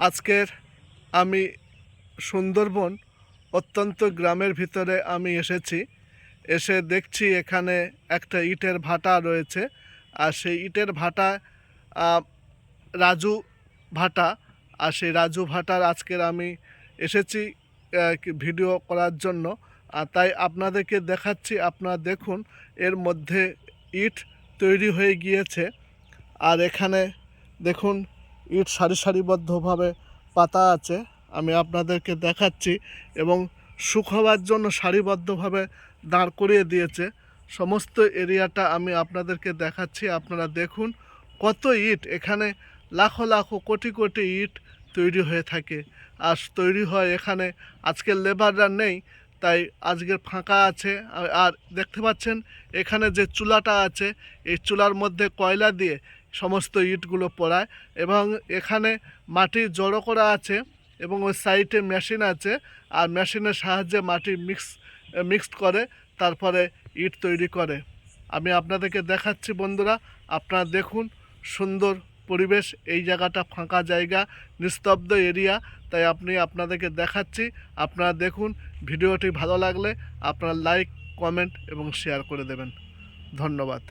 আজকের আমি সুন্দরবন অত্যন্ত গ্রামের ভিতরে আমি এসে দেখছি এখানে একটা ইটের ভাটা রয়েছে। আর সেই ইটের ভাটা রাজু ভাটা। আর সেই রাজু ভাটার আজকের আমি এসেছি ভিডিও করার জন্য। আর তাই আপনাদেরকে দেখাচ্ছি, আপনারা দেখুন এর মধ্যে ইট তৈরি হয়ে গিয়েছে। আর এখানে দেখুন ইট সারিবদ্ধভাবে পাতা আছে, আমি আপনাদেরকে দেখাচ্ছি। এবং শুকাবার জন্য সারিবদ্ধভাবে দাঁড় করিয়ে দিয়েছে। সমস্ত এরিয়াটা আমি আপনাদেরকে দেখাচ্ছি, আপনারা দেখুন কত ইট এখানে, লাখো লাখো কোটি কোটি ইট তৈরি হয়ে থাকে। আর তৈরি হয় এখানে, আজকের লেবাররা নেই তাই আজকের ফাঁকা আছে। আর দেখতে পাচ্ছেন এখানে যে চুলাটা আছে, এই চুলার মধ্যে কয়লা দিয়ে সমস্ত ইটগুলো পোড়ায়। এবং এখানে মাটি জড়ো করা আছে এবং ওই সাইডে মেশিন আছে। আর মেশিনের সাহায্যে মাটি মিক্সড করে তারপরে ইট তৈরি করে। আমি আপনাদেরকে দেখাচ্ছি বন্ধুরা, আপনারা দেখুন সুন্দর পরিবেশ। এই জায়গাটা ফাঁকা জায়গা, নিস্তব্ধ এরিয়া, তাই আপনাদেরকে দেখাচ্ছি। আপনারা দেখুন, ভিডিওটি ভালো লাগলে আপনারা লাইক, কমেন্ট এবং শেয়ার করে দেবেন। ধন্যবাদ।